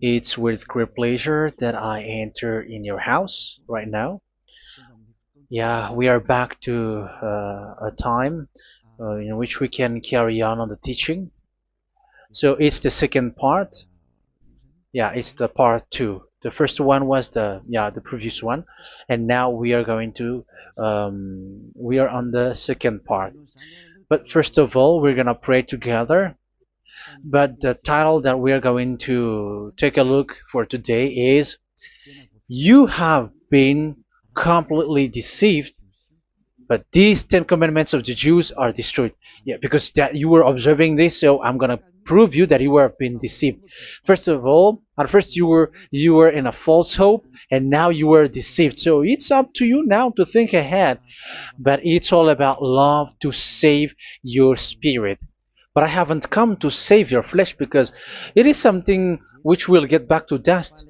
It's with great pleasure that I enter in your house right now. Yeah, we are back to a time in which we can carry on the teaching. So it's the second part. Yeah, it's the part two. The first one was the previous one, and now we are going to we are on the second part. But first of all, we're gonna pray together. But the title that we are going to take a look for today is "You have been completely deceived, but these 10 commandments of the Jews are destroyed." Yeah, because that you were observing this, so I'm gonna prove you that you were being deceived. First of all, at first you were in a false hope, and now you were deceived. So it's up to you now to think ahead. But it's all about love to save your spirit. But I haven't come to save your flesh, because it is something which will get back to dust.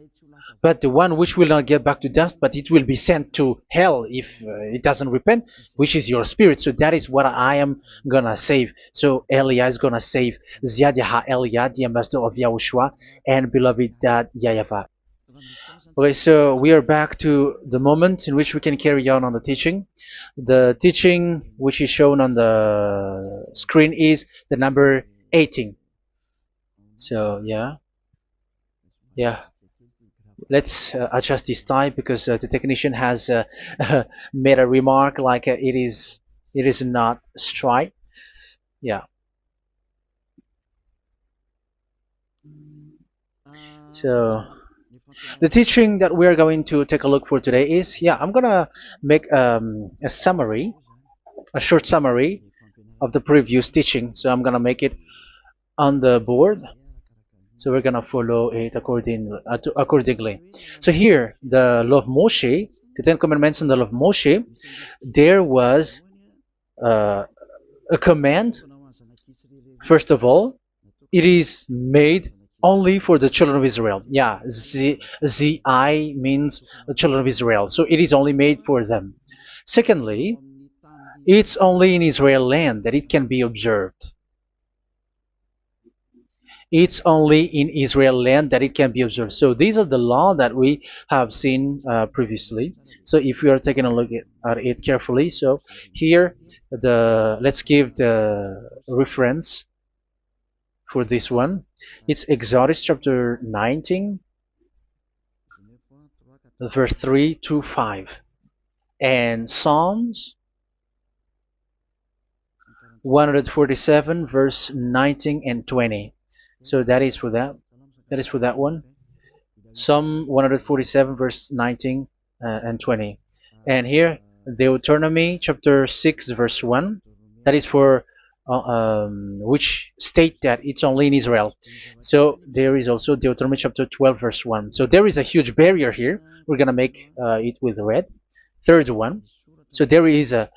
But the one which will not get back to dust, but it will be sent to hell if it doesn't repent, which is your spirit. So that is what I am gonna save. So Elia is gonna save Ziadiha Elia, the ambassador of Yahushua, and beloved dad YAHVAH. Okay, so we are back to the moment in which we can carry on the teaching. The teaching which is shown on the screen is the number 18. So yeah, let's adjust this time, because the technician has made a remark like it is not straight. Yeah. So the teaching that we are going to take a look for today is, I'm gonna make a summary, a short summary of the previous teaching. So I'm gonna make it on the board. So we're gonna follow it accordingly. So here, the law of Moshe, the Ten Commandments and the law of Moshe, there was uh, a command. First of all, it is made only for the children of Israel. Yeah, Z-I means the children of Israel. So it is only made for them. Secondly, it's only in Israel land that it can be observed. It's only in Israel land that it can be observed. So these are the law that we have seen previously. So if we are taking a look at it carefully, so here let's give the reference for this one. It's Exodus chapter 19, verse 3 to 5, and Psalms 147, verse 19 and 20. So that is for that. That is for that one. Psalm 147, verse 19 and 20. And here, Deuteronomy chapter 6, verse 1. That is for which state that it's only in Israel. So there is also Deuteronomy chapter 12, verse 1. So there is a huge barrier here. We're going to make it with red. Third one. So there is a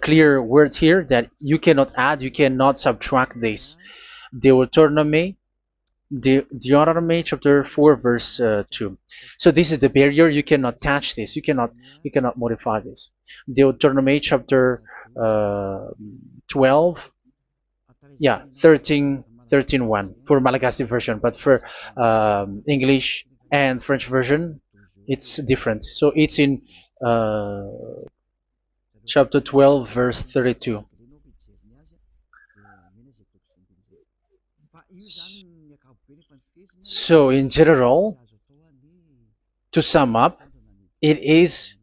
clear word here that you cannot add, you cannot subtract this. Deuteronomy chapter 4, verse 2. So this is the barrier. You cannot touch this. You cannot modify this. Deuteronomy chapter 12, 13, 1 for Malagasy version, but for English and French version, it's different. So it's in chapter 12, verse 32. So in general, to sum up, it is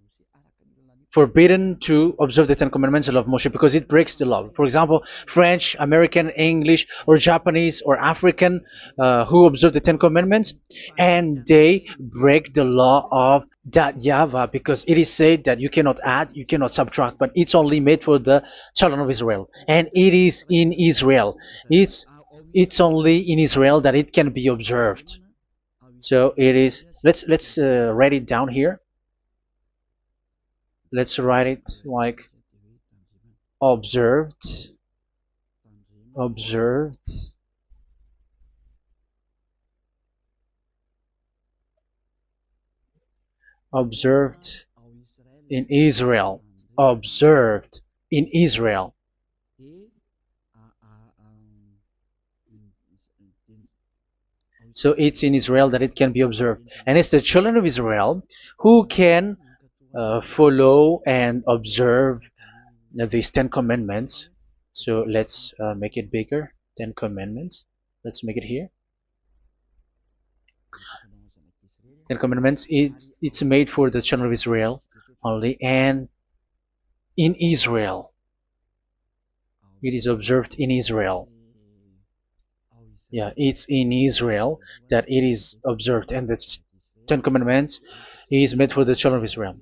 forbidden to observe the Ten Commandments of Moshe, because it breaks the law. For example, French, American, English, or Japanese, or African who observe the Ten Commandments, and they break the law of that YAHVAH, because it is said that you cannot add, you cannot subtract, but it's only made for the children of Israel, and it is in Israel. It's only in Israel that it can be observed. So it is. Let's write it down here. Let's write it like observed, observed, observed in Israel, observed in Israel. So it's in Israel that it can be observed. And it's the children of Israel who can follow and observe these 10 commandments. So let's make it bigger. 10 commandments. Let's make it here. 10 commandments. It's made for the children of Israel only, and in Israel. It is observed in Israel. Yeah, it's in Israel that it is observed, and the Ten Commandments is made for the children of Israel.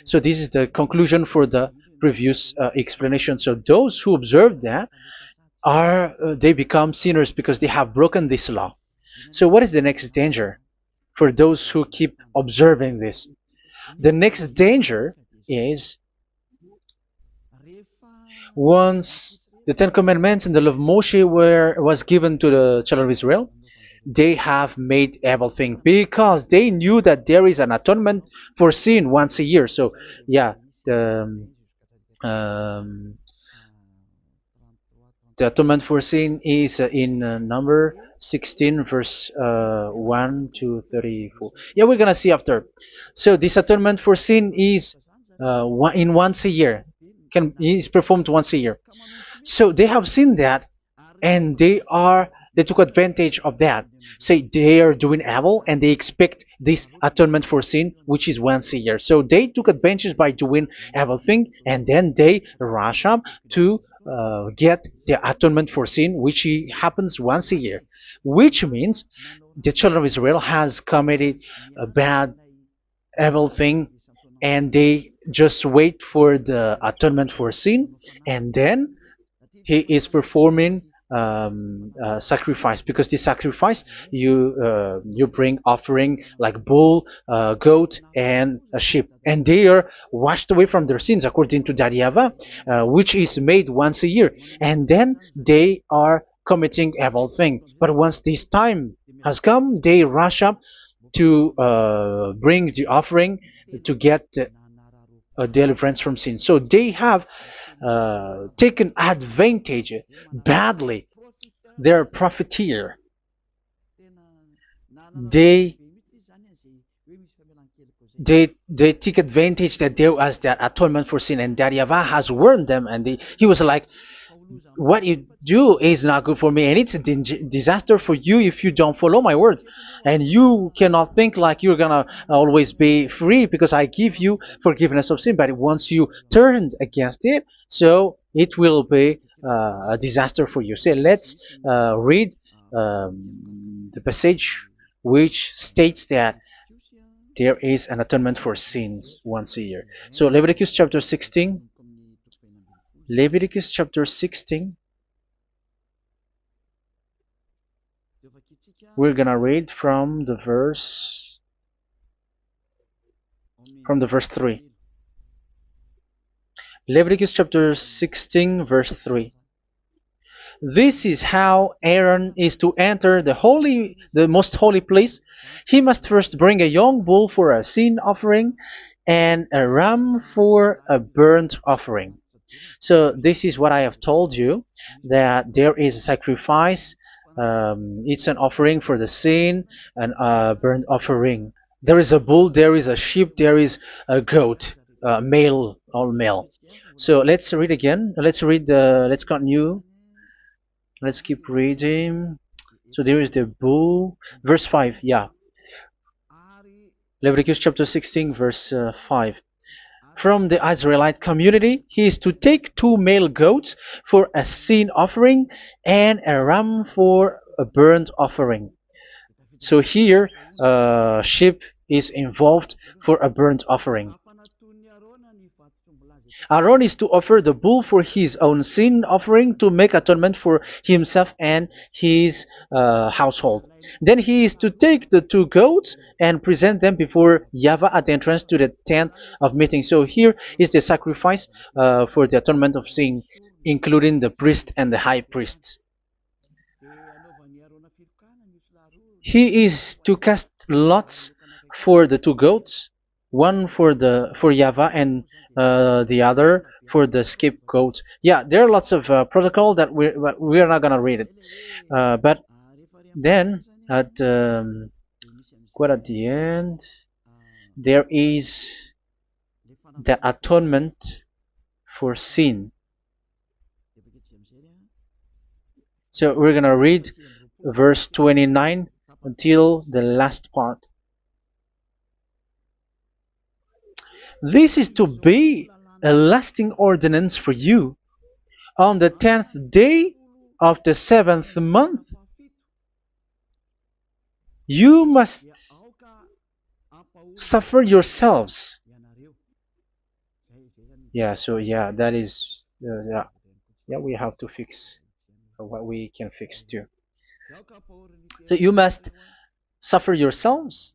So this is the conclusion for the previous explanation. So those who observe that are they become sinners because they have broken this law. So what is the next danger for those who keep observing this? The next danger is once the Ten Commandments and the law of Moshe was given to the children of Israel, they have made everything because they knew that there is an atonement for sin once a year. So yeah, um, the atonement for sin is in number 16 verse 1 to 34. Yeah, we're gonna see after. So this atonement for sin is once a year, is performed once a year. So they have seen that, and they took advantage of that. Say they are doing evil and they expect this atonement for sin, which is once a year. So they took advantage by doing evil thing, and then they rush up to get the atonement for sin, which happens once a year, which means the children of Israel has committed a bad evil thing, and they just wait for the atonement for sin, and then he is performing sacrifice, because the sacrifice you bring offering like bull, goat, and a sheep, and they are washed away from their sins according to that YAHVAH, which is made once a year, and then they are committing evil thing. But once this time has come, they rush up to bring the offering to get deliverance from sin. So they have taken advantage badly. They're profiteer. They they take advantage that there was that atonement for sin, and that YAHVAH has warned them, and he was like, what you do is not good for me, and it's a disaster for you if you don't follow my words, and you cannot think like you're gonna always be free because I give you forgiveness of sin, but once you turned against it, so it will be a disaster for you. So let's read the passage which states that there is an atonement for sins once a year. So Leviticus chapter 16. Leviticus chapter 16. We're gonna read from the verse 3. Leviticus chapter 16 verse 3. This is how Aaron is to enter the most holy place. He must first bring a young bull for a sin offering and a ram for a burnt offering. So this is what I have told you, that there is a sacrifice. It's an offering for the sin, and a burnt offering. There is a bull, there is a sheep, there is a goat, male, all male. So let's read again. Let's continue. Let's keep reading. So there is the bull, verse 5. Yeah, Leviticus chapter 16 verse 5. From the Israelite community, he is to take 2 male goats for a sin offering and a ram for a burnt offering. So here, sheep is involved for a burnt offering. Aaron is to offer the bull for his own sin offering to make atonement for himself and his household. Then he is to take the 2 goats and present them before YAHVAH at the entrance to the tent of meeting. So here is the sacrifice for the atonement of sin, including the priest and the high priest. He is to cast lots for the 2 goats, one for YAHVAH and the other for the scapegoat. Yeah, there are lots of protocol that we are not gonna read it, but then at quite at the end, there is the atonement for sin. So we're gonna read verse 29 until the last part. This is to be a lasting ordinance for you. On the 10th day of the 7th month, you must suffer yourselves. Yeah, so yeah, that is, yeah, we have to fix what we can fix too. So you must suffer yourselves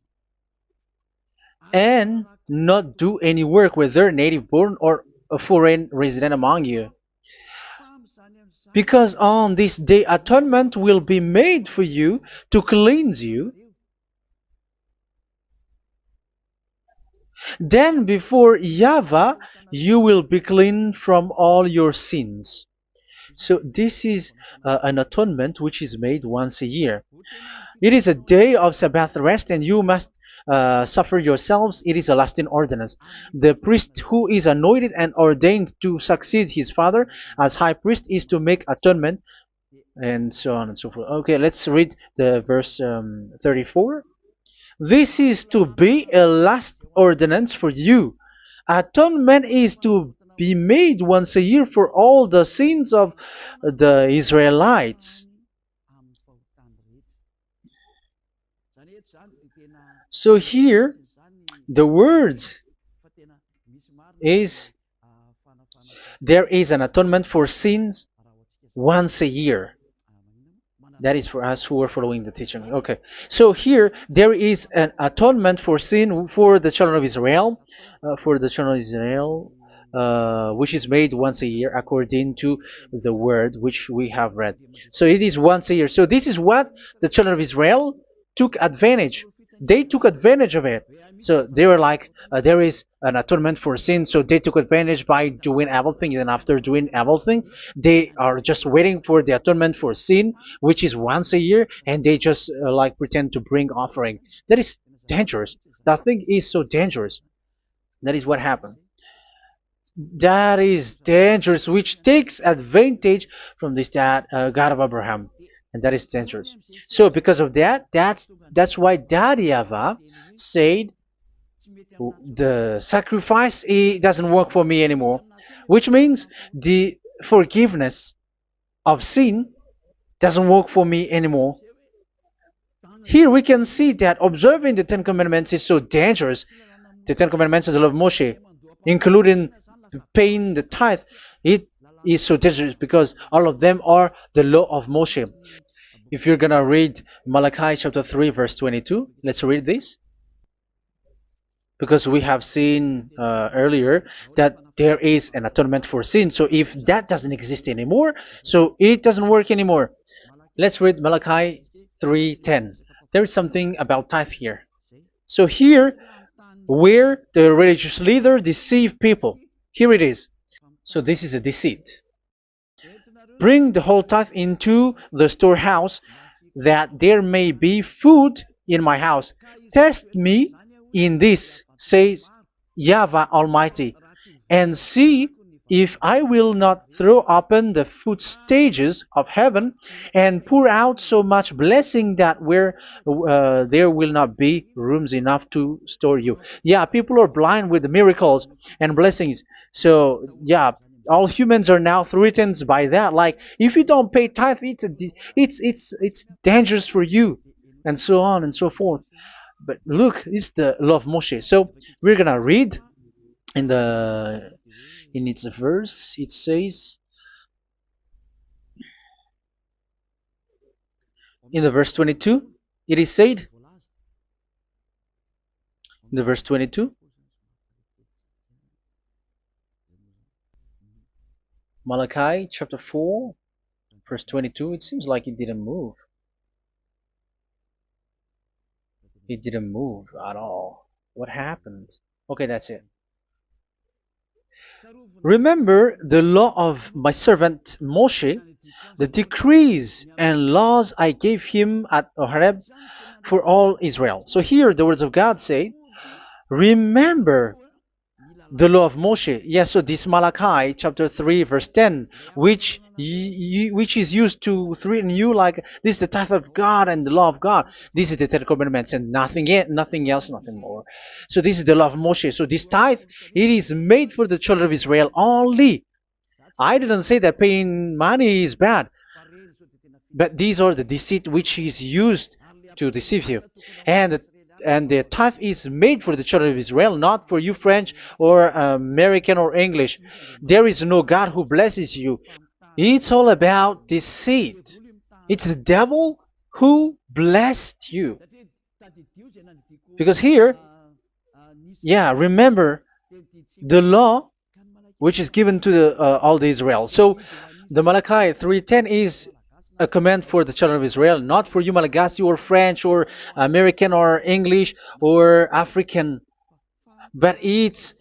and not do any work, whether native born or a foreign resident among you. Because on this day atonement will be made for you to cleanse you. Then before YAHVAH you will be clean from all your sins. So this is an atonement which is made once a year. It is a day of Sabbath rest, and you must suffer yourselves. It is a lasting ordinance. The priest who is anointed and ordained to succeed his father as high priest is to make atonement, and so on and so forth. Okay, let's read the verse 34. This is to be a last ordinance for you. Atonement is to be made once a year for all the sins of the Israelites. So here, the words is there is an atonement for sins once a year. That is for us who are following the teaching. Okay, so here there is an atonement for sin for the children of Israel, which is made once a year according to the word which we have read. So it is once a year. So this is what the children of Israel took advantage. They took advantage of it. So they were like, there is an atonement for sin. So they took advantage by doing everything, and after doing everything, they are just waiting for the atonement for sin, which is once a year, and they just like pretend to bring offering. That is dangerous. That thing is so dangerous. That is what happened. That is dangerous, which takes advantage from this God of Abraham, and that is dangerous. So because of that, that's why YAHVAH said the sacrifice it doesn't work for me anymore, which means the forgiveness of sin doesn't work for me anymore. Here we can see that observing the Ten Commandments is so dangerous. The Ten Commandments of the law of Moshe, including paying the tithe, it is so dangerous because all of them are the law of Moshe. If you're gonna read Malachi chapter 3 verse 22, let's read this. Because we have seen earlier that there is an atonement for sin. So if that doesn't exist anymore, so it doesn't work anymore. Let's read Malachi 3:10. There is something about tithe here. So here, where the religious leader deceived people, here it is. So this is a deceit. Bring the whole tithe into the storehouse, that there may be food in my house. Test me in this, says YAHVAH Almighty, and see if I will not throw open the food stages of heaven and pour out so much blessing that where there will not be rooms enough to store you. Yeah, people are blind with the miracles and blessings. So yeah, all humans are now threatened by that. Like if you don't pay tithe, it's dangerous for you, and so on and so forth. But look, it's the law of Moshe. So we're gonna read in the in its verse. It says in the verse 22. It is said in the verse 22. Malachi chapter 4 verse 22. It seems like it didn't move. It didn't move at all. What happened? Okay, that's it. Remember the law of my servant Moshe, the decrees and laws I gave him at Horeb for all Israel. So here the words of God say, remember the law of Moshe. Yes, so this Malachi chapter 3 verse 10, which is used to threaten you like this is the tithe of God and the law of God. This is the Ten Commandments and nothing else, nothing more. So this is the law of Moshe. So this tithe, it is made for the children of Israel only. I didn't say that paying money is bad, but these are the deceit which is used to deceive you. And the tithe is made for the children of Israel, not for you French or American or English. There is no God who blesses you. It's all about deceit. It's the devil who blessed you. Because here, yeah, remember the law which is given to all the Israel. So the Malachi 3:10 is a command for the children of Israel, not for you Malagasy or French or American or English or African, but it's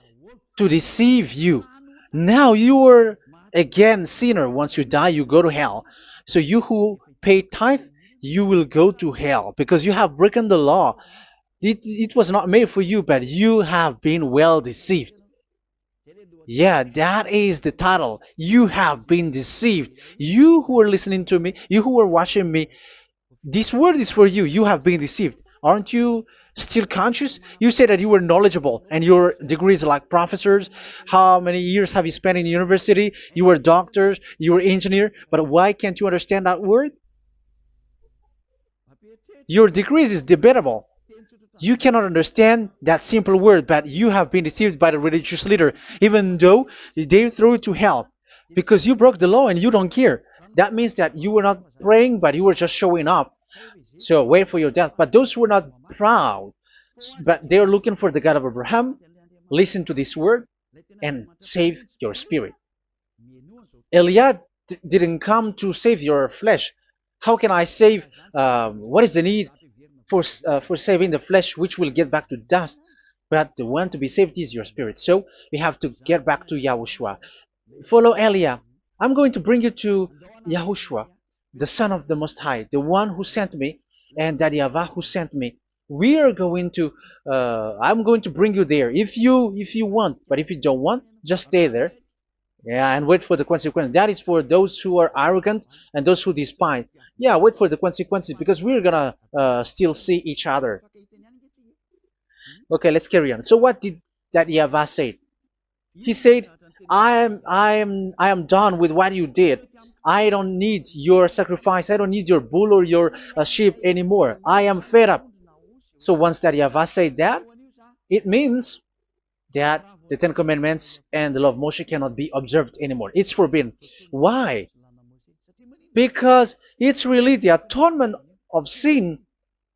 to deceive you. Now you are again sinner. Once you die, you go to hell. So you who pay tithe, you will go to hell because you have broken the law. It was not made for you, but you have been well deceived. Yeah, that is the title. You have been deceived. You who are listening to me, you who are watching me, this word is for you. You have been deceived. Aren't you still conscious? You said that you were knowledgeable and your degrees like professors. How many years have you spent in university? You were doctors, you were engineer, but why can't you understand that word? Your degrees is debatable. You cannot understand that simple word, but you have been deceived by the religious leader, even though they threw you to hell because you broke the law and you don't care. That means that you were not praying, but you were just showing up. So wait for your death. But those who are not proud, but they are looking for the God of Abraham, listen to this word and save your spirit. Eliah didn't come to save your flesh. How can I save? What is the need for saving the flesh, which will get back to dust? But the one to be saved is your spirit. So we have to get back to Yahushua. Follow Eliah. I'm going to bring you to Yahushua, the Son of the Most High, the one who sent me, and that YAHVAH who sent me. We are going to. I'm going to bring you there if you want, but if you don't want, just stay there. Yeah, and wait for the consequence. That is for those who are arrogant and those who despise. Yeah, wait for the consequences because we're gonna still see each other. Okay, let's carry on. So what did that YAHVAH say? He said, I am done with what you did. I don't need your sacrifice. I don't need your bull or your sheep anymore. I am fed up. So once that YAHVAH said that, it means that the Ten Commandments and the law of Moshe cannot be observed anymore. It's forbidden. Why? Because it's really the atonement of sin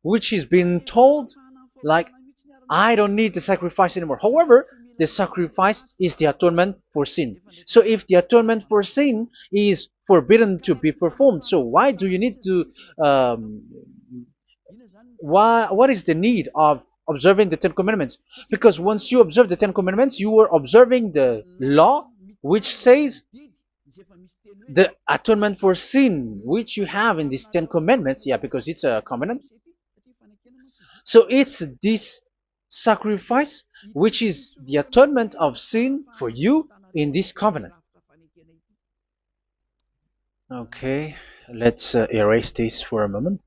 which is being told, like, I don't need the sacrifice anymore. However, the sacrifice is the atonement for sin. So if the atonement for sin is forbidden to be performed, so why do you need to um, what is the need of observing the Ten Commandments? Because once you observe the Ten Commandments, you are observing the law which says the atonement for sin which you have in these Ten Commandments. Yeah, because it's a covenant. So it's this sacrifice which is the atonement of sin for you in this covenant. Okay, let's erase this for a moment.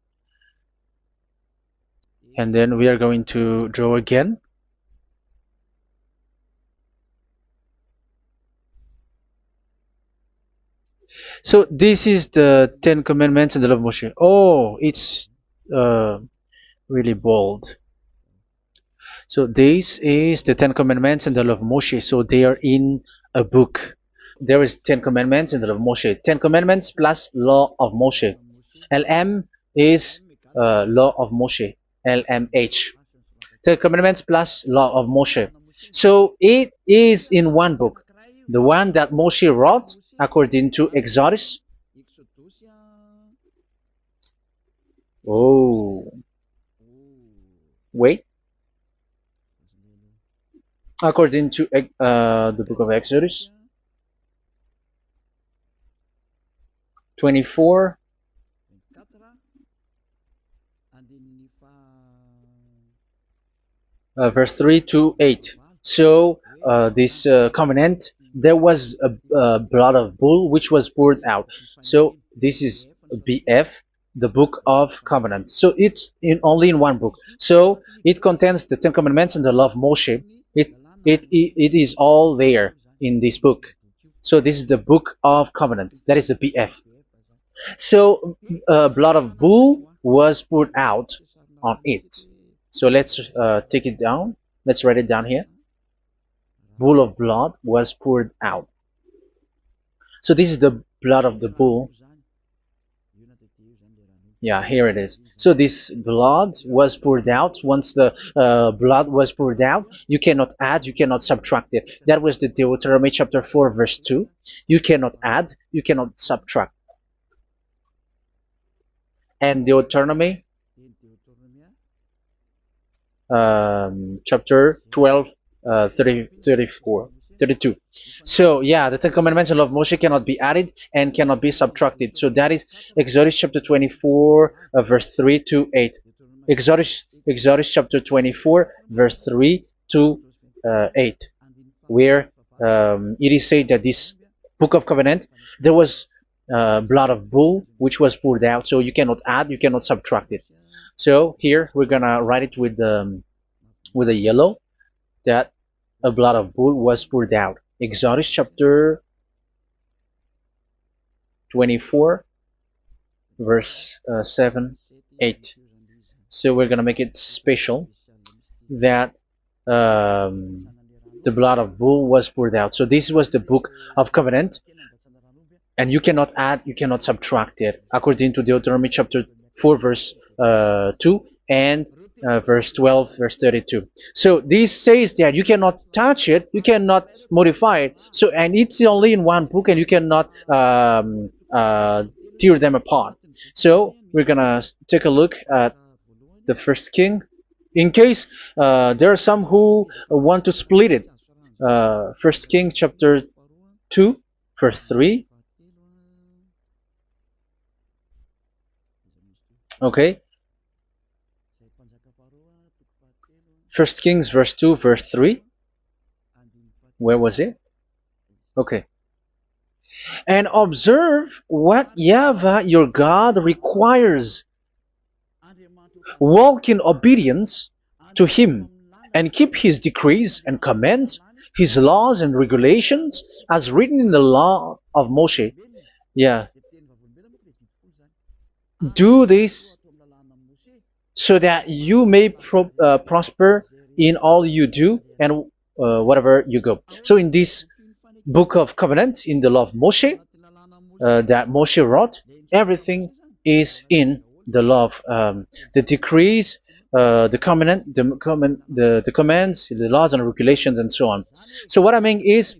And then we are going to draw again. So this is the Ten Commandments and the law of Moshe. Oh, it's really bold. So this is the Ten Commandments and the law of Moshe. So they are in a book. There is Ten Commandments and the law of Moshe. Ten Commandments plus law of Moshe. LM is law of Moshe. LMH. Ten Commandments plus law of Moshe. So it is in one book. The one that Moshe wrote according to Exodus. Oh, wait. according to the book of Exodus 24, verse 3 to 8. So this covenant, there was a blood of bull which was poured out. So this is BF, the book of covenant. So it's only in one book. So it contains the Ten Commandments and the law of Moshe. It is all there in this book. So this is the book of covenant. That is the BF. So blood of bull was poured out on it. So let's take it down. Let's write it down here. Bull of blood was poured out. So this is the blood of the bull. Yeah, here it is. So this blood was poured out. Once the blood was poured out, you cannot add, you cannot subtract it. That was the Deuteronomy chapter 4, verse 2. You cannot add, you cannot subtract. And Deuteronomy chapter 12, 32. So yeah, the Ten Commandments and law of Moshe cannot be added and cannot be subtracted. So that is Exodus chapter 24, verse 3 to 8. Exodus chapter 24, verse 3 to 8, where it is said that this book of covenant, there was blood of bull which was poured out. So you cannot add, you cannot subtract it. So here we're gonna write it with a yellow, that a blood of bull was poured out. Exodus chapter 24, verse 7, 8. So we're gonna make it special that the blood of bull was poured out. So this was the book of covenant, and you cannot add, you cannot subtract it, according to Deuteronomy chapter 4, verse 2 and verse 12, verse 32. So this says that you cannot touch it, you cannot modify it. So, and it's only in one book, and you cannot tear them apart. So we're gonna take a look at the first king, in case there are some who want to split it. First King chapter 2, verse 3. Okay. First Kings verse 2, verse 3. Where was it? Okay. And observe what YAHVAH your God requires. Walk in obedience to him, and keep his decrees and commands, his laws and regulations, as written in the law of Moshe. Yeah. Do this so that you may prosper in all you do and whatever you go. So in this book of covenant, in the law of Moshe, that Moshe wrote, everything is in the law of the decrees, the covenant, the commands, the laws and regulations, and so on. So what I mean is,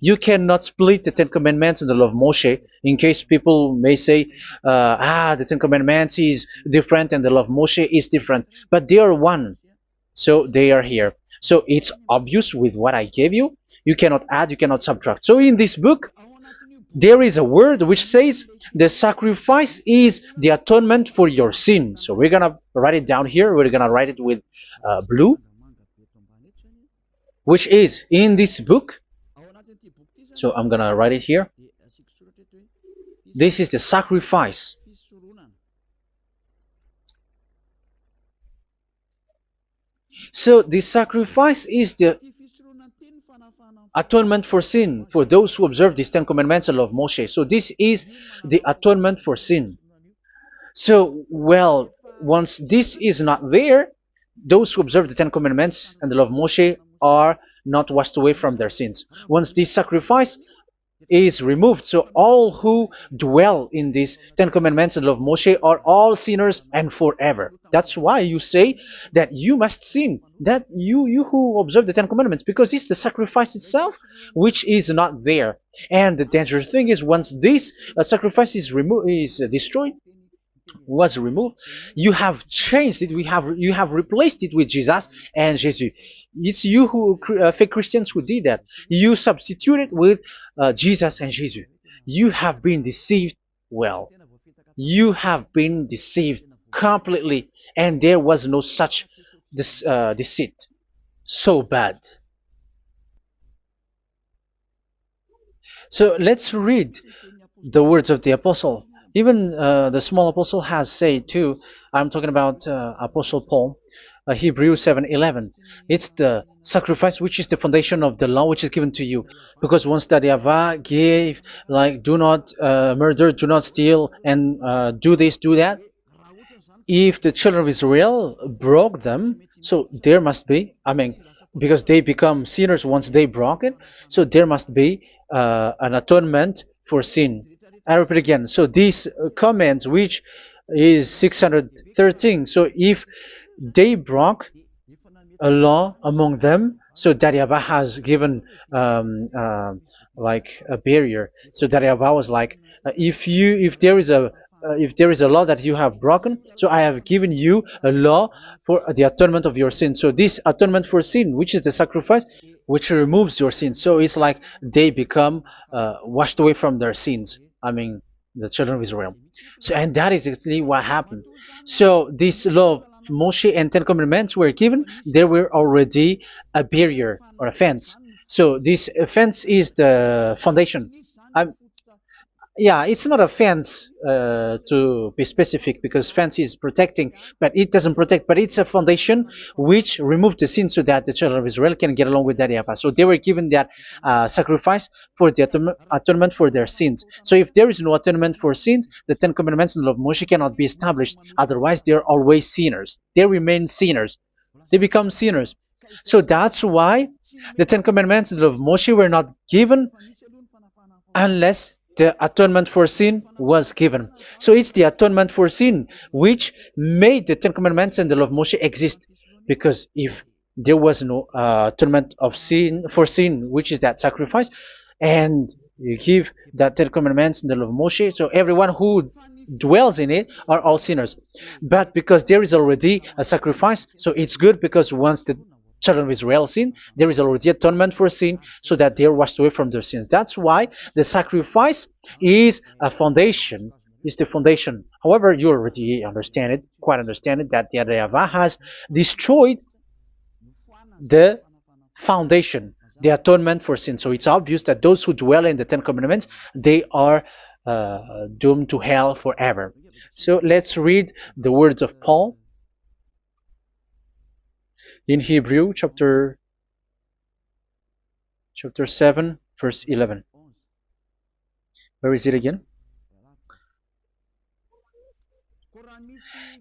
you cannot split the Ten Commandments and the law of Moshe. In case people may say, the Ten Commandments is different and the law of Moshe is different, but they are one. So they are here. So it's obvious with what I gave you. You cannot add, you cannot subtract. So in this book, there is a word which says the sacrifice is the atonement for your sin. So we're gonna write it down here. We're gonna write it with blue, which is in this book. So I'm gonna write it here. This is the sacrifice. So the sacrifice is the atonement for sin, for those who observe these Ten Commandments and law of Moshe. So this is the atonement for sin. So, well, once this is not there, those who observe the Ten Commandments and the law of Moshe are not washed away from their sins. Once this sacrifice is removed, so all who dwell in these Ten Commandments and law of Moshe are all sinners and forever. That's why you say that you must sin, that you who observe the Ten Commandments, because it's the sacrifice itself which is not there. And the dangerous thing is, once this sacrifice is destroyed, was removed. You have changed it. You have replaced it with Jesus and Jesus. It's you who fake Christians who did that. You substituted with Jesus and Jesus. You have been deceived. Well, you have been deceived completely, and there was no such deceit. So bad. So let's read the words of the apostle. Even the small apostle has said too. I'm talking about Apostle Paul, Hebrews 7:11. It's the sacrifice which is the foundation of the law which is given to you. Because once that YAHVAH gave, like, do not murder, do not steal, and do this, do that. If the children of Israel broke them, so there must be, I mean, because they become sinners once they broke it, so there must be an atonement for sin. I repeat again. So these comments, which is 613, so if they broke a law among them, so that YAHVAH has given like a barrier. So that YAHVAH was like, if there is a law that you have broken, so I have given you a law for the atonement of your sin. So this atonement for sin, which is the sacrifice, which removes your sins. So it's like they become washed away from their sins. I mean, the children of Israel. So, and that is actually what happened. So this law of Moshe and Ten Commandments were given. There were already a barrier or a fence. So this fence is the foundation. I'm, yeah, it's not a fence to be specific, because fence is protecting, but it doesn't protect. But it's a foundation which removed the sin so that the children of Israel can get along with that YAHVAH. So they were given that sacrifice for the atonement for their sins. So if there is no atonement for sins, the Ten Commandments and the law of Moshe cannot be established. Otherwise, they are always sinners. They remain sinners. They become sinners. So that's why the Ten Commandments and the law of Moshe were not given unless the atonement for sin was given. So it's the atonement for sin which made the Ten Commandments and the law of Moshe exist. Because if there was no atonement of sin for sin, which is that sacrifice, and you give that Ten Commandments and the law of Moshe, so everyone who dwells in it are all sinners. But because there is already a sacrifice, so it's good, because once the children of Israel sin, there is already atonement for sin, so that they are washed away from their sins. That's why the sacrifice is a foundation, is the foundation. However, you already understand it, quite understand it, that the YAHVAH has destroyed the foundation, the atonement for sin. So it's obvious that those who dwell in the Ten Commandments, they are doomed to hell forever. So let's read the words of Paul in Hebrew chapter 7 verse 11. Where is it again?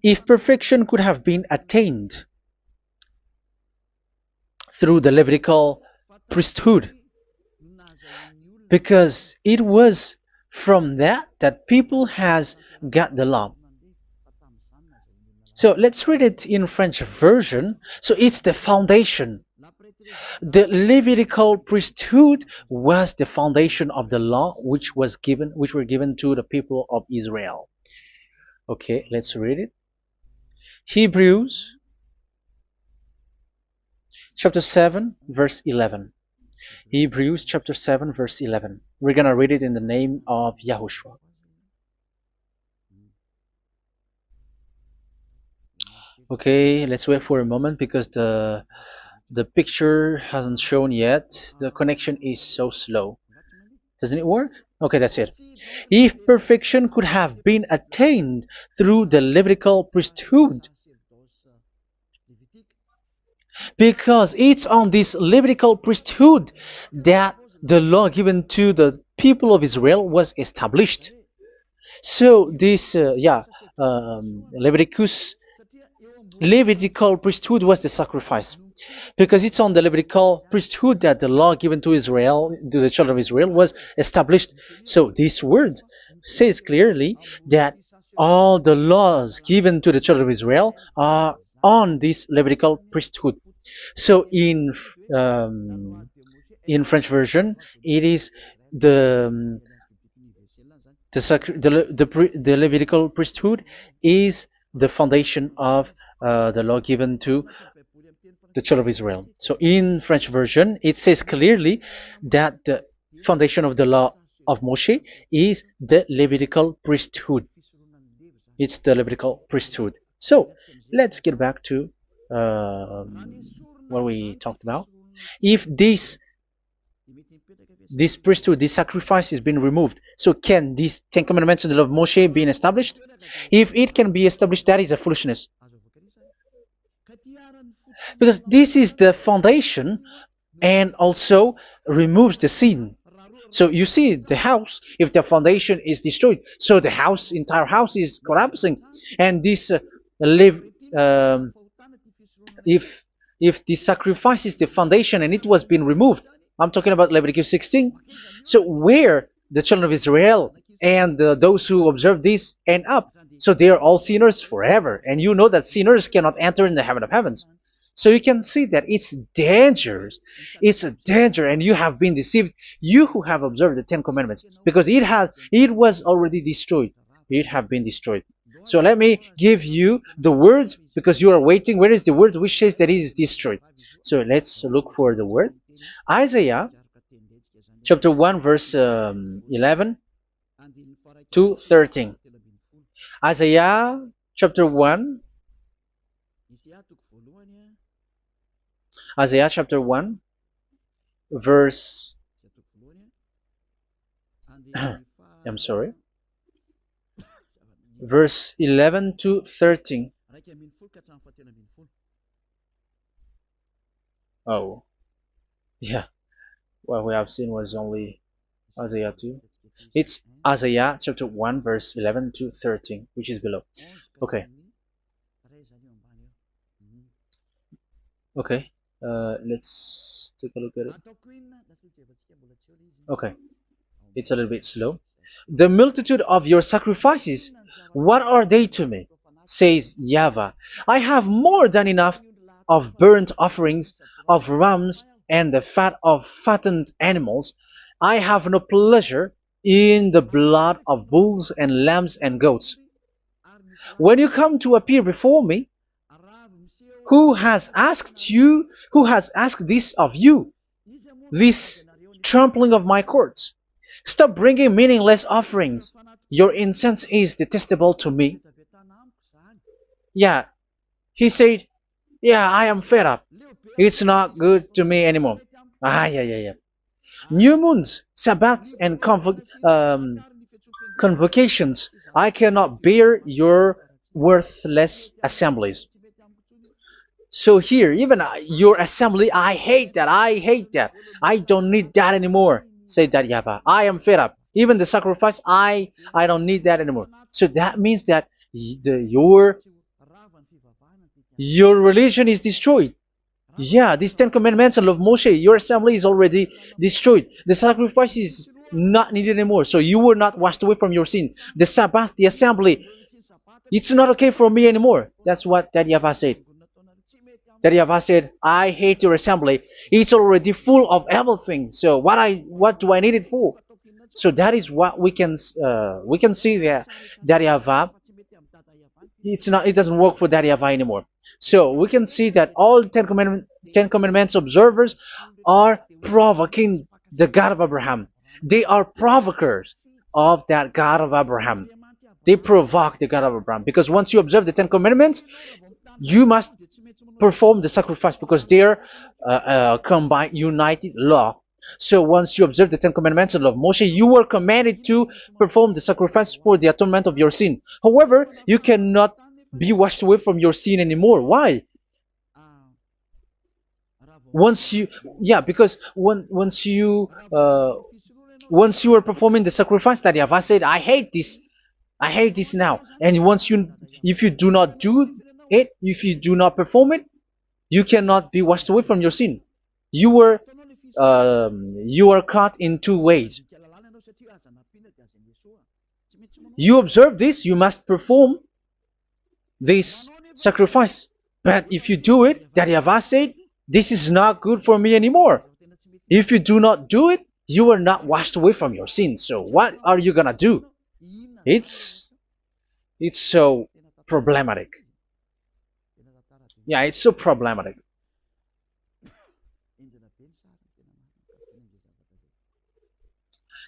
If perfection could have been attained through the Levitical priesthood, because it was from that people has got the law. So let's read it in French version. So it's the foundation. The Levitical priesthood was the foundation of the law which were given to the people of Israel. Okay, let's read it. Hebrews chapter 7 verse 11. Hebrews chapter 7 verse 11. We're gonna read it in the name of YAHOSHUAH. Okay, let's wait for a moment, because the picture hasn't shown yet. The connection is so slow. Doesn't it work? Okay, that's it. If perfection could have been attained through the Levitical priesthood, because it's on this Levitical priesthood that the law given to the people of Israel was established. So this, Levitical priesthood was the sacrifice, because it's on the Levitical priesthood that the law given to Israel, to the children of Israel, was established. So this word says clearly that all the laws given to the children of Israel are on this Levitical priesthood. So in French version, it is the The Levitical priesthood is the foundation of the law given to the children of Israel. So in French version, it says clearly that the foundation of the law of Moshe is the Levitical priesthood. It's the Levitical priesthood. So let's get back to what we talked about. If this priesthood, this sacrifice is being removed, so can these Ten Commandments and the law of Moshe be established? If it can be established, that is a foolishness. Because this is the foundation and also removes the sin. So you see the house, if the foundation is destroyed, so the house, entire house is collapsing. And this if the sacrifice is the foundation and it was being removed, I'm talking about Leviticus 16. So where the children of Israel and those who observe this end up? So they are all sinners forever. And you know that sinners cannot enter in the heaven of heavens. So you can see that it's dangerous. It's a danger, and you have been deceived. You who have observed the Ten Commandments, because it was already destroyed. It have been destroyed. So let me give you the words, because you are waiting. Where is the word which says that it is destroyed? So let's look for the word. Isaiah chapter 1 verse 11 to 13. Isaiah chapter 1. Isaiah chapter 1 verse I'm sorry, verse 11 to 13. Oh, yeah, what we have seen was only Isaiah 2. It's Isaiah chapter 1 verse 11 to 13, which is below. Okay. Okay. Let's take a look at it. Okay, it's a little bit slow. The multitude of your sacrifices, what are they to me? Says YAHVAH. I have more than enough of burnt offerings, of rams, and the fat of fattened animals. I have no pleasure in the blood of bulls and lambs and goats. When you come to appear before me, who has asked this of you, this trampling of my courts? Stop bringing meaningless offerings. Your incense is detestable to me. Yeah, he said, yeah, I am fed up. It's not good to me anymore. Yeah. New moons, Sabbaths, and convocations. I cannot bear your worthless assemblies. So here, even your assembly, I hate that. I hate that. I don't need that anymore. Say that YAHVAH. I am fed up. Even the sacrifice, I don't need that anymore. So that means that your religion is destroyed. Yeah, these Ten Commandments and law of Moshe, your assembly is already destroyed. The sacrifice is not needed anymore. So you were not washed away from your sin. The Sabbath, the assembly, it's not okay for me anymore. That's what that YAHVAH said. That YAHVAH said, I hate your assembly. It's already full of everything. So what do I need it for? So that is what we can see there. That YAHVAH, it doesn't work for that YAHVAH anymore. So we can see that all Ten Commandments observers are provoking the God of Abraham. They are provokers of that God of Abraham. They provoke the God of Abraham, because once you observe the Ten Commandments, you must perform the sacrifice, because they are combined, united law. So once you observe the Ten Commandments and law of Moshe, you were commanded to perform the sacrifice for the atonement of your sin. However, you cannot be washed away from your sin anymore. Why? Because once you are performing the sacrifice, that YAHVAH said, I hate this now. And if you do not do it, if you do not perform it, you cannot be washed away from your sin. You are caught in two ways. You observe this, you must perform this sacrifice. But if you do it, that YAHVAH said, this is not good for me anymore. If you do not do it, you are not washed away from your sins. So what are you gonna do? It's it's so problematic. Yeah, it's so problematic.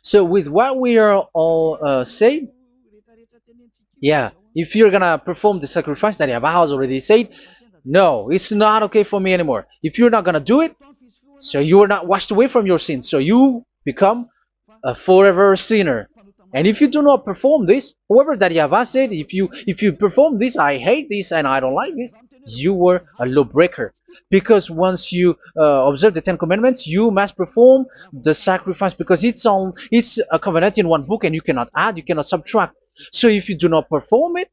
So with what we are all saying, yeah, if you're gonna perform the sacrifice that Yahweh has already said, no, it's not okay for me anymore. If you're not gonna do it, so you are not washed away from your sins, so you become a forever sinner. And if you do not perform this, whoever that Yahweh said, if you perform this, I hate this and I don't like this, you were a lawbreaker. Because once you observe the Ten Commandments, you must perform the sacrifice because it's a covenant in one book and you cannot add, you cannot subtract. So if you do not perform it,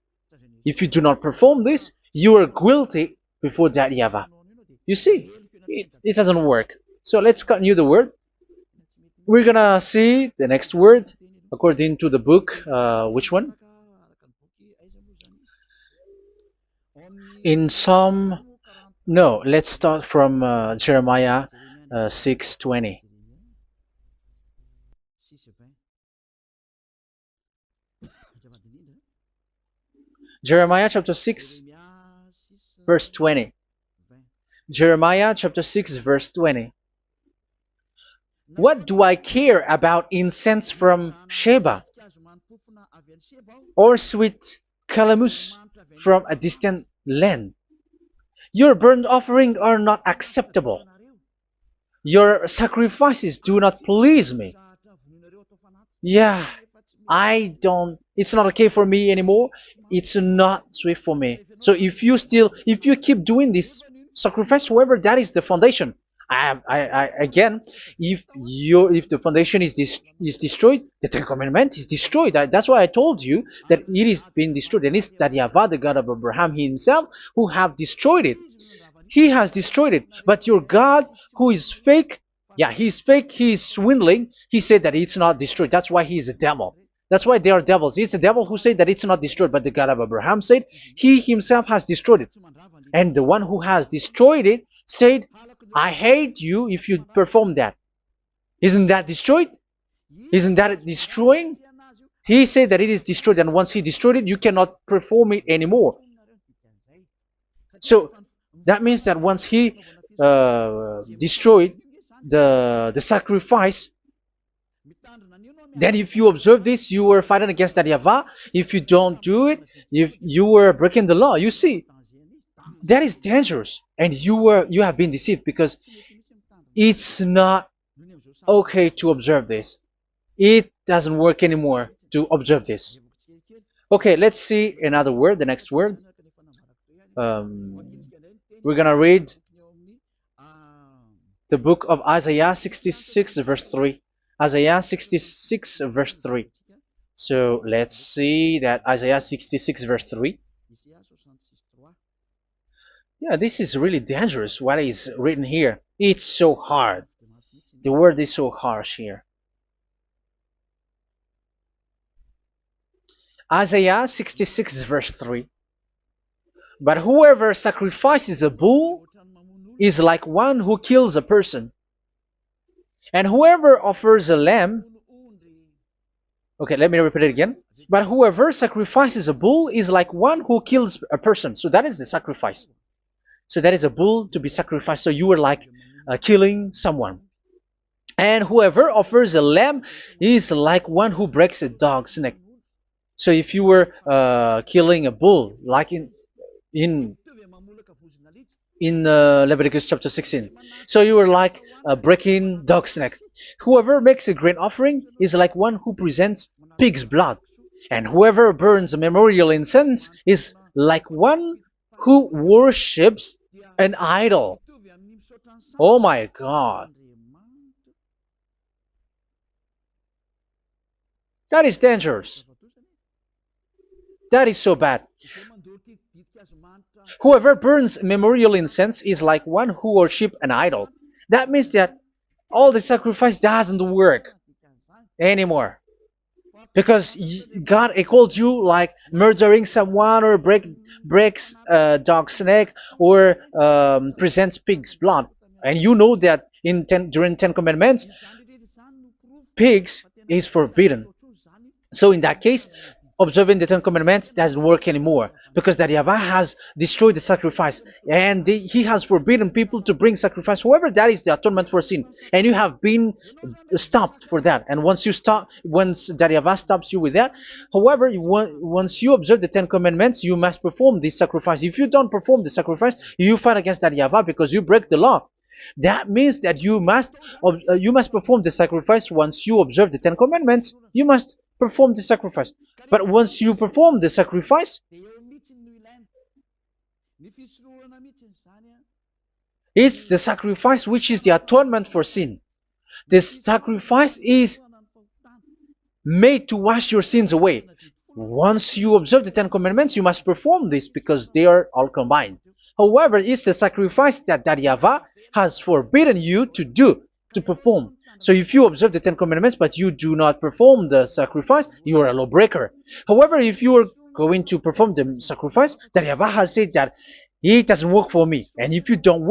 if you do not perform this, you are guilty before that Yahweh. You see, it doesn't work. So let's continue the word. We're gonna see the next word according to the book. Which one? In Psalm. No, let's start from Jeremiah 6:20. Jeremiah chapter 6, verse 20. Jeremiah chapter 6, verse 20. What do I care about incense from Sheba or sweet calamus from a distant land? Your burnt offerings are not acceptable. Your sacrifices do not please me. Yeah, it's not okay for me anymore. It's not sweet for me. So if you keep doing this sacrifice, however, that is the foundation. Again, if the foundation is destroyed, the Ten Commandment is destroyed. That's why I told you that it is being destroyed, and it's that Yahweh, the God of Abraham himself, who have destroyed it. He has destroyed it. But your God, who is fake, yeah, he's fake, he's swindling. He said that it's not destroyed. That's why he is a devil. That's why they are devils. It's the devil who said that it's not destroyed, but the God of Abraham said he himself has destroyed it. And the one who has destroyed it said, I hate you if you perform that. Isn't that destroyed? Isn't that destroying? He said that it is destroyed, and once he destroyed it, you cannot perform it anymore. So that means that once he destroyed the sacrifice, then if you observe this, you were fighting against that Yahweh. If you don't do it, if you were breaking the law, you see, that is dangerous, and you have been deceived because it's not okay to observe this. It doesn't work anymore to observe this. Okay, let's see another word, the next word. We're gonna read the book of Isaiah 66 verse 3. Isaiah 66 verse 3. So let's see that Isaiah 66 verse 3. Yeah, this is really dangerous what is written here. It's so hard. The word is so harsh here. Isaiah 66 verse 3. But whoever sacrifices a bull is like one who kills a person. And whoever offers a lamb... Okay, let me repeat it again. But whoever sacrifices a bull is like one who kills a person. So that is the sacrifice. So that is a bull to be sacrificed. So you were like killing someone. And whoever offers a lamb is like one who breaks a dog's neck. So if you were killing a bull, like in Leviticus chapter 16, so you were like breaking dog's neck. Whoever makes a grain offering is like one who presents pig's blood. And whoever burns a memorial incense is like one who worships an idol. Oh my God. That is dangerous. That is so bad. Whoever burns memorial incense is like one who worships an idol. That means that all the sacrifice doesn't work anymore. Because God equals you like murdering someone or breaks a dog's neck or presents pig's blood. And you know that during 10 Commandments, pigs is forbidden. So in that case, observing the Ten Commandments doesn't work anymore because that YAHVAH has destroyed the sacrifice and he has forbidden people to bring sacrifice. However, that is the atonement for sin, and you have been stopped for that. And once you stop, once that YAHVAH stops you with that, however, once you observe the Ten Commandments, you must perform this sacrifice. If you don't perform the sacrifice, you fight against that YAHVAH because you break the law. That means that you must perform the sacrifice. Once you observe the Ten Commandments, you must perform the sacrifice. But once you perform the sacrifice, it's the sacrifice which is the atonement for sin. This sacrifice is made to wash your sins away. Once you observe the Ten Commandments, you must perform this because they are all combined. However, it's the sacrifice that YAHVAH has forbidden you to do, to perform. So if you observe the Ten Commandments but you do not perform the sacrifice, you are a lawbreaker. However, if you are going to perform the sacrifice, that YAHVAH has said that it doesn't work for me. And if you don't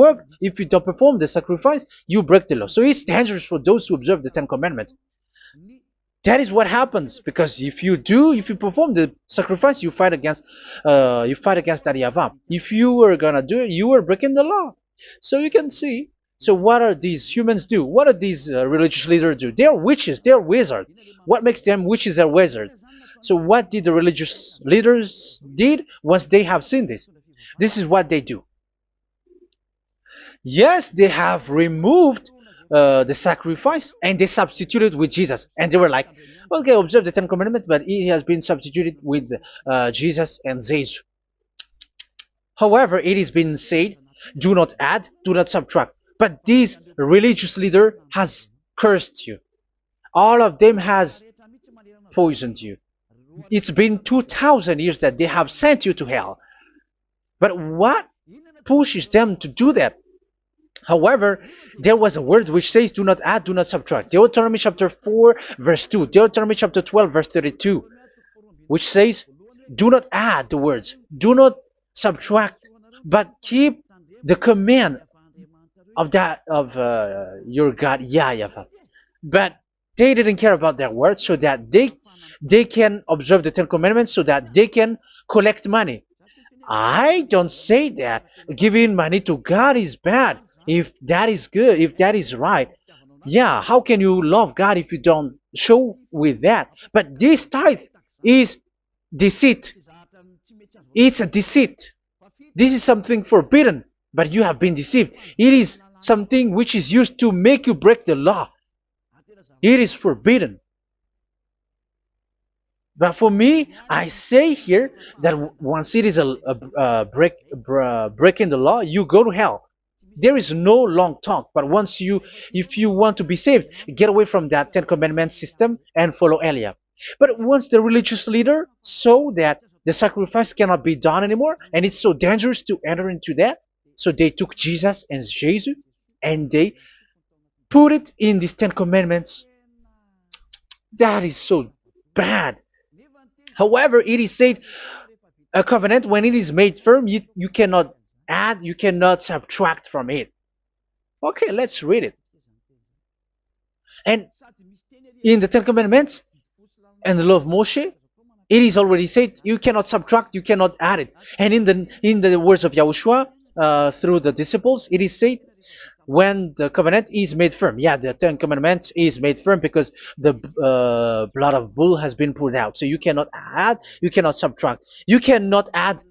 perform the sacrifice, you break the law. So it's dangerous for those who observe the Ten Commandments. That is what happens, because if you perform the sacrifice, you fight against that YAHVAH. If you were gonna do it, you were breaking the law. So you can see. So what are these humans do? What are these religious leaders do? They are witches. They are wizards. What makes them witches and wizards? So what did the religious leaders did once they have seen this? This is what they do. Yes, they have removed the sacrifice and they substituted with Jesus, and they were like, okay, observe the Ten Commandments, but it has been substituted with Jesus and Jesus. However, it is been said, do not add, do not subtract. But this religious leader has cursed you. All of them has poisoned you. It's been 2,000 years that they have sent you to hell. But what pushes them to do that? However, there was a word which says, do not add, do not subtract. Deuteronomy chapter 4, verse 2. Deuteronomy chapter 12, verse 32. Which says, do not add the words. Do not subtract. But keep the command of your God, YAHVAH. But they didn't care about their words, so that they can observe the Ten Commandments, so that they can collect money. I don't say that giving money to God is bad. If that is good, if that is right, yeah, how can you love God if you don't show with that? But this tithe is deceit. It's a deceit. This is something forbidden, but you have been deceived. It is something which is used to make you break the law. It is forbidden. But for me, I say here that once it is breaking the law, you go to hell. There is no long talk. But if you want to be saved, get away from that Ten Commandments system and follow Eliab. But once the religious leader saw that the sacrifice cannot be done anymore, and it's so dangerous to enter into that, so they took Jesus and Jesus and they put it in these Ten Commandments. That is so bad. However, it is said a covenant, when it is made firm, you cannot add, you cannot subtract from it. Okay, let's read it. And in the Ten Commandments and the law of Moshe, it is already said you cannot subtract, you cannot add it. And in the words of YAHOSHUAH through the disciples, it is said when the covenant is made firm. Yeah, the Ten Commandments is made firm because the blood of bull has been poured out. So you cannot add, you cannot subtract. You cannot add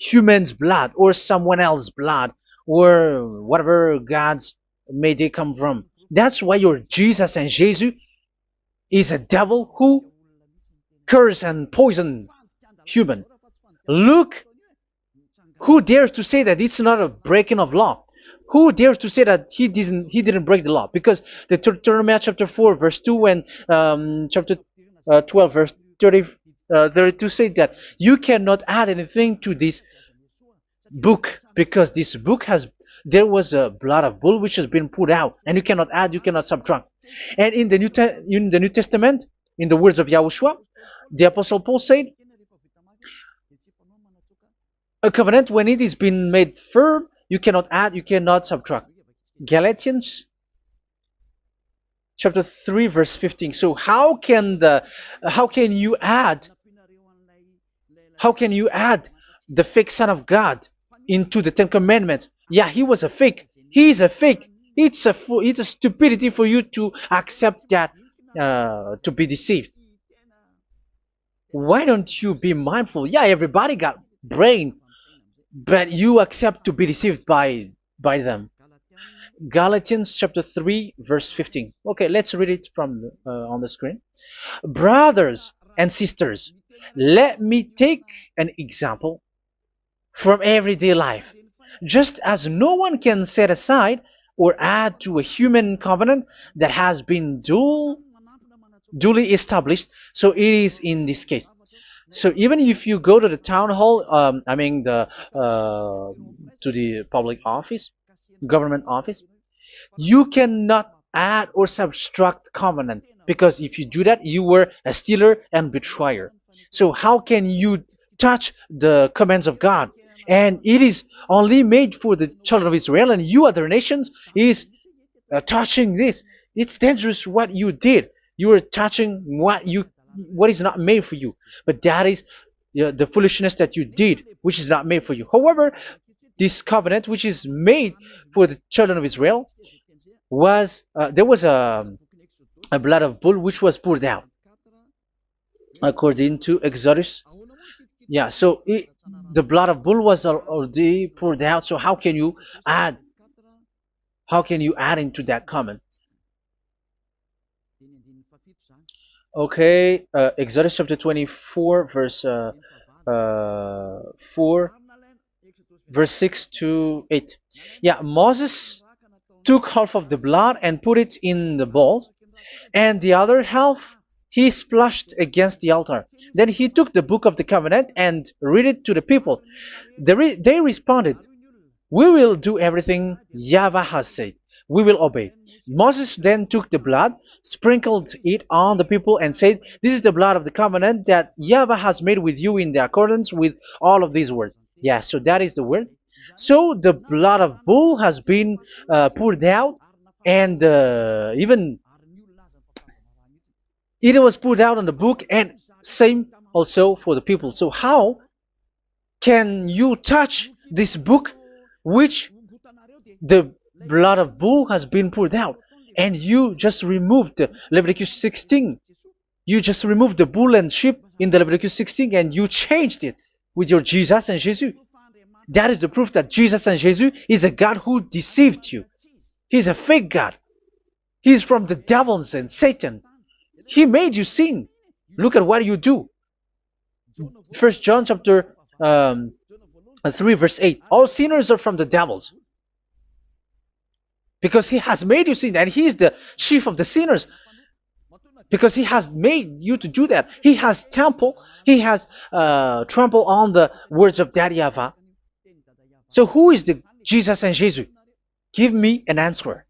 human's blood or someone else's blood or whatever gods may they come from. That's why your Jesus and Jesus is a devil who curse and poison human. Look, who dares to say that it's not a breaking of law? Who dares to say that he didn't break the law? Because the Deuteronomy chapter 4 verse 2 and chapter 12 verse 32 say that you cannot add anything to this book, because this book there was a blood of bull which has been put out, and you cannot add, you cannot subtract. And in the New Testament, in the words of YAHOSHUAH, the Apostle Paul said, a covenant, when it is been made firm, you cannot add, you cannot subtract. Galatians chapter 3 verse 15. So how can you add How can you add the fake Son of God into the Ten Commandments? Yeah, he was a fake. He is a fake. It's a stupidity for you to accept that, to be deceived. Why don't you be mindful? Yeah, everybody got brain, but you accept to be deceived by them. Galatians chapter 3 verse 15. Okay, let's read it from on the screen. Brothers and sisters, let me take an example from everyday life. Just as no one can set aside or add to a human covenant that has been duly established, so it is in this case. So even if you go to the town hall, I mean to the public office, government office, you cannot add or subtract covenant, because if you do that, you were a stealer and betrayer. So how can you touch the commands of God? And it is only made for the children of Israel, and you other nations is touching this. It's dangerous what you did. You are touching what is not made for you. But that is the foolishness that you did, which is not made for you. However, this covenant, which is made for the children of Israel, was there was a blood of bull which was poured out according to Exodus. Yeah, so the blood of bull was already poured out. So add how can you add into that comment? Okay, Exodus chapter 24 verse 4 verse 6 to 8. Yeah, Moses took half of the blood and put it in the bowl, and the other half he splashed against the altar. Then he took the book of the covenant and read it to the people. They responded, "We will do everything YAHVAH has said. We will obey." Moses then took the blood, sprinkled it on the people, and said, "This is the blood of the covenant that YAHVAH has made with you in the accordance with all of these words." Yeah, so that is the word. So the blood of bull has been poured out, and even it was poured out on the book, and same also for the people. So how can you touch this book which the blood of bull has been poured out, and you just removed the Leviticus 16? You just removed the bull and sheep in the Leviticus 16, and you changed it with your Jesus and Jesus. That is the proof that Jesus and Jesus is a God who deceived you. He's a fake God. He's from the devils and Satan. He made you sin. Look at what you do. First John chapter 3 verse 8. All sinners are from the devils, because he has made you sin, and he is the chief of the sinners, because he has made you to do that. He has trampled on the words of Daddy Ava. So who is the Jesus and Jesus? Give me an answer.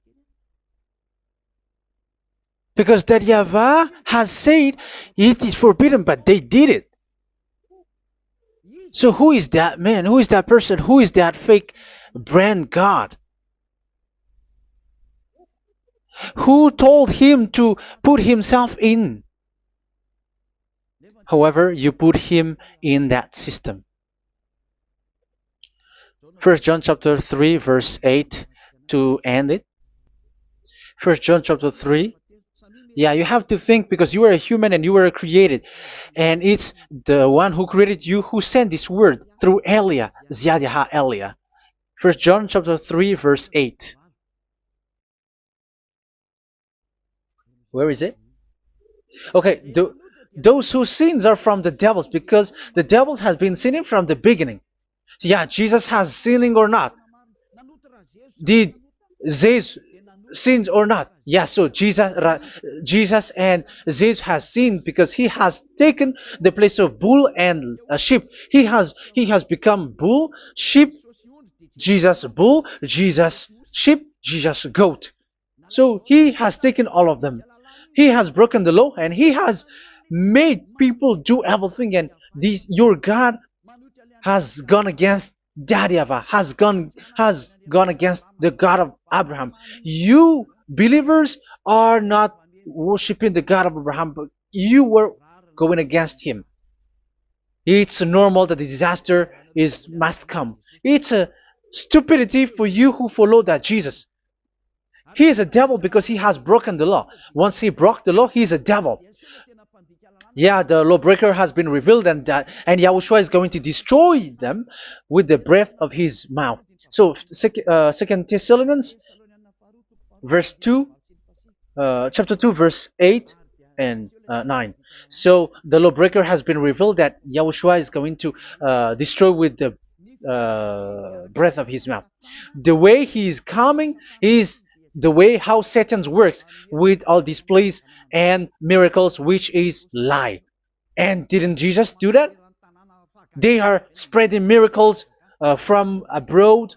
Because Daddy Ava has said it is forbidden, but they did it. So who is that man? Who is that person? Who is that fake brand God? Who told him to put himself in? However, you put him in that system. First John chapter 3 verse 8 to end it. First John chapter 3. Yeah, you have to think, because you are a human and you were created. And it's the one who created you who sent this word through Elia, Ziadiha Elia. First John chapter 3 verse 8. Where is it? Okay, those whose sins are from the devils, because the devil has been sinning from the beginning. Yeah, Jesus has sinning or not? Did Jesus sins or not? Yeah, so Jesus and Jesus has sinned, because he has taken the place of bull and a sheep. He has become bull, sheep, Jesus bull, Jesus sheep, Jesus goat. So he has taken all of them. He has broken the law, and he has made people do everything. And your God has gone against Daddy Ava, has gone against the God of Abraham. You believers are not worshiping the God of Abraham, but you were going against him. It's normal that the disaster is must come. It's a stupidity for you who follow that Jesus. He is a devil because he has broken the law. Once he broke the law, he is a devil. Yeah, the lawbreaker has been revealed, and Yahushua is going to destroy them with the breath of his mouth. So, Second Thessalonians, verse 2, chapter 2, verse 8 and 9. So the lawbreaker has been revealed that Yahushua is going to destroy with the breath of his mouth. The way he is coming is the way how Satan works with all displays and miracles, which is lie. And didn't Jesus do that? They are spreading miracles from abroad.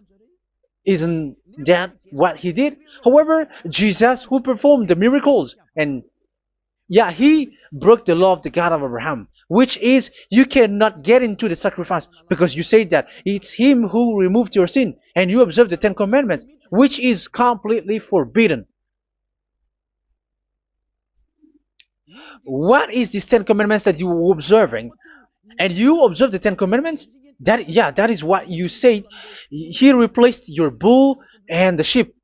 Isn't that what he did? However, Jesus, who performed the miracles, and yeah, he broke the law of the God of Abraham, which is you cannot get into the sacrifice because you say that it's him who removed your sin and you observe the Ten Commandments, which is completely forbidden. What is these Ten Commandments that you were observing? And you observe the Ten Commandments? That is what you said. He replaced your bull and the sheep.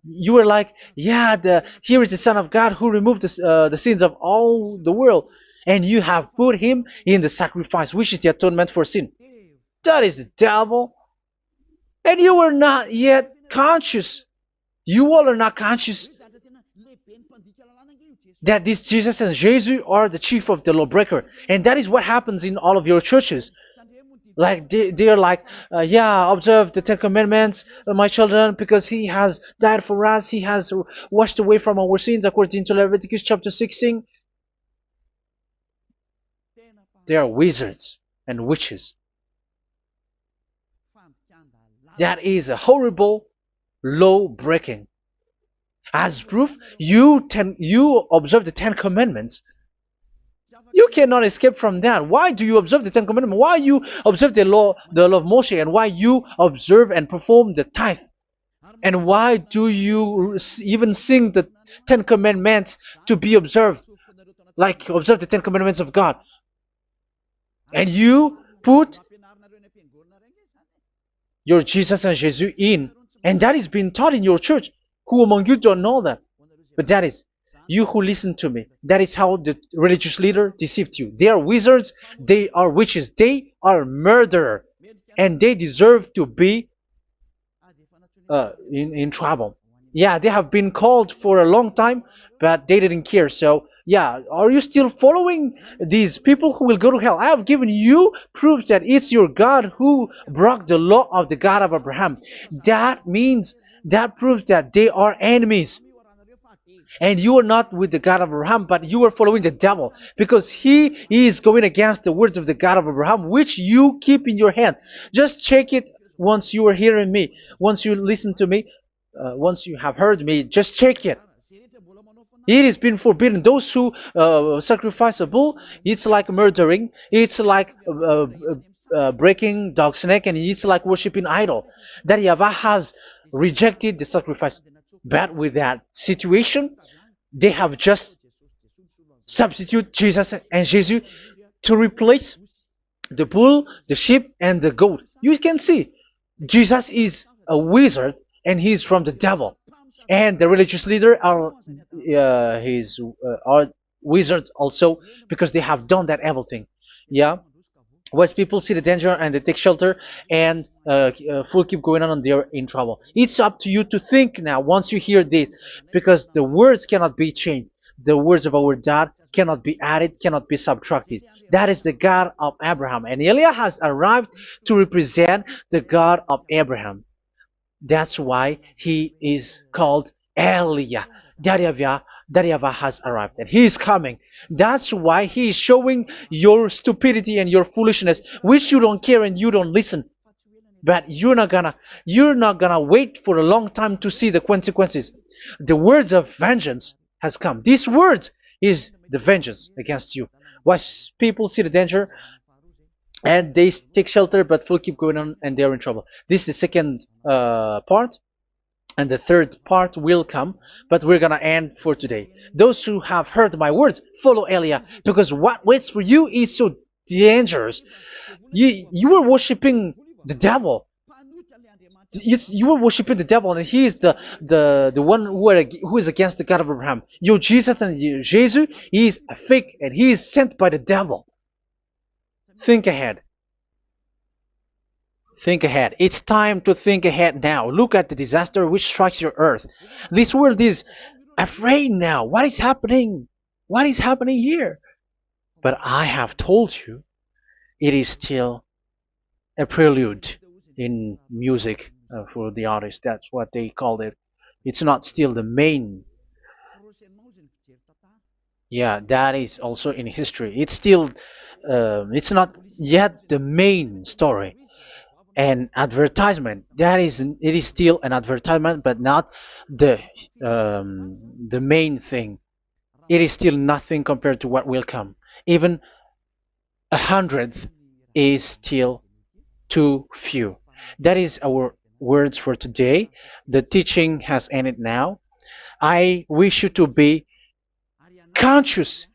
You were like, yeah, here is the Son of God who removed the sins of all the world, and you have put him in the sacrifice, which is the atonement for sin. That is the devil. And you are not yet conscious. You all are not conscious that this Jesus and Jesus are the chief of the lawbreaker. And that is what happens in all of your churches. Like they're like, yeah, observe the Ten Commandments, my children, because he has died for us. He has washed away from our sins according to Leviticus chapter 16. They are wizards and witches. That is a horrible law breaking. As proof, you observe the Ten Commandments. You cannot escape from that. Why do you observe the Ten Commandments? Why you observe the law of Moshe, and why you observe and perform the tithe? And why do you even sing the Ten Commandments to be observed? Like observe the Ten Commandments of God. And you put your Jesus and Jesus in. And that is being taught in your church. Who among you don't know that? But that is you who listen to me. That is how the religious leader deceived you. They are wizards. They are witches. They are murderers. And they deserve to be in trouble. Yeah, they have been called for a long time, but they didn't care. So, yeah, are you still following these people who will go to hell? I have given you proof that it's your God who broke the law of the God of Abraham. That means, that proves that they are enemies. And you are not with the God of Abraham, but you are following the devil, because he is going against the words of the God of Abraham, which you keep in your hand. Just check it once you are hearing me, once you listen to me, once you have heard me, just check it. It has been forbidden. Those who sacrifice a bull, it's like murdering, it's like breaking dog's neck, and it's like worshiping idol. That YAHVAH has rejected the sacrifice. But with that situation, they have just substitute Jesus and Jesus to replace the bull, the sheep, and the goat. You can see Jesus is a wizard and he's from the devil. And the religious leader are wizards also, because they have done that evil thing. Yeah. Once people see the danger and they take shelter and full keep going on and they're in trouble. It's up to you to think now once you hear this, because the words cannot be changed. The words of our God cannot be added, cannot be subtracted. That is the God of Abraham. And Eliah has arrived to represent the God of Abraham. That's why he is called Eliah. YAHVAH has arrived and he is coming. That's why he is showing your stupidity and your foolishness, which you don't care and you don't listen. But you're not gonna wait for a long time to see the consequences. The words of vengeance has come. These words is the vengeance against you. Once people see the danger and they take shelter, but will keep going on and they're in trouble. This is the second part. And the third part will come, but we're gonna end for today. Those who have heard my words, follow Eliah, because what waits for you is so dangerous. You were worshiping the devil. You were worshiping the devil, and he is the one who is against the God of Abraham. Your Jesus and your Jesus, he is a fake, and he is sent by the devil. Think ahead. Think ahead. It's time to think ahead now. Look at the disaster which strikes your earth. This world is afraid now. What is happening? What is happening here? But I have told you, it is still a prelude in music for the artist. That's what they called it. It's not still the main. Yeah, that is also in history. It's still, it's not yet the main story. An advertisement, that is, it is still an advertisement, but not the the main thing. It is still nothing compared to what will come. Even a hundredth is still too few. That is our words for today. The teaching has ended now. I wish you to be conscious,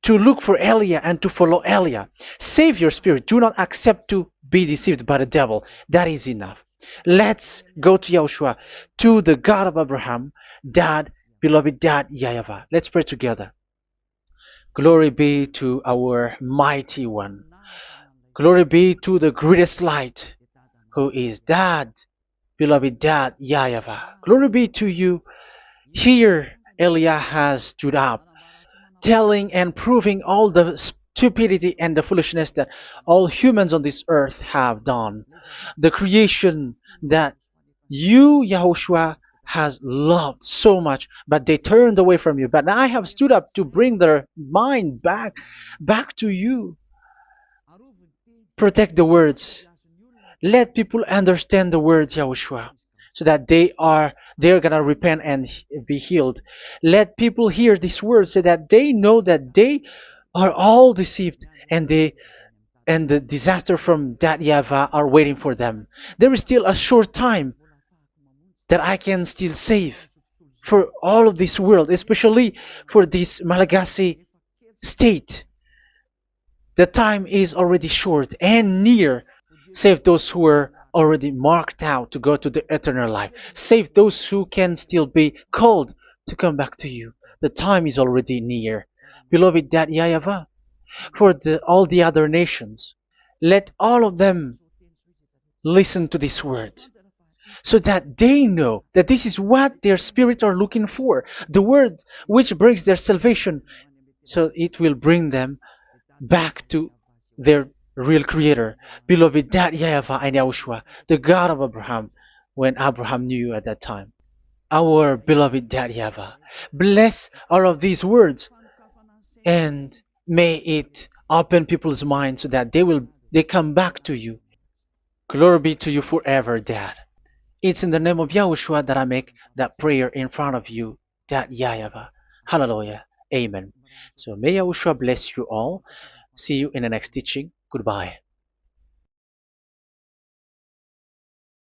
to look for Elia and to follow Elia. Save your spirit. Do not accept to be deceived by the devil. That is enough. Let's go to Yahushua, to the God of Abraham, Dad, beloved Dad, YAHVAH. Let's pray together. Glory be to our mighty one. Glory be to the greatest light, who is Dad, beloved Dad, YAHVAH. Glory be to you. Here, Elia has stood up, telling and proving all the stupidity and the foolishness that all humans on this earth have done. The creation that you, Yahushua, has loved so much, but they turned away from you. But I have stood up to bring their mind back to you. Protect the words. Let people understand the words, Yahushua, so that they're gonna repent and be healed. Let people hear these words so that they know that they are all deceived, and the disaster from that YAHVAH are waiting for them. There is still a short time that I can still save for all of this world, especially for this Malagasy state. The time is already short and near. Save those who are already marked out to go to the eternal life. Save those who can still be called to come back to you. The time is already near. Beloved Dad YAHVAH, for all the other nations, let all of them listen to this word, so that they know that this is what their spirits are looking for, the word which brings their salvation, so it will bring them back to their real creator, beloved Dad YAHVAH and Yahushua, the God of Abraham, when Abraham knew you at that time. Our beloved Dad YAHVAH, bless all of these words, and may it open people's minds so that they come back to you. Glory be to you forever, Dad. It's in the name of Yahushua that I make that prayer in front of you, Dad YAHVAH. Hallelujah. Amen. So may Yahushua bless you all. See you in the next teaching. Goodbye.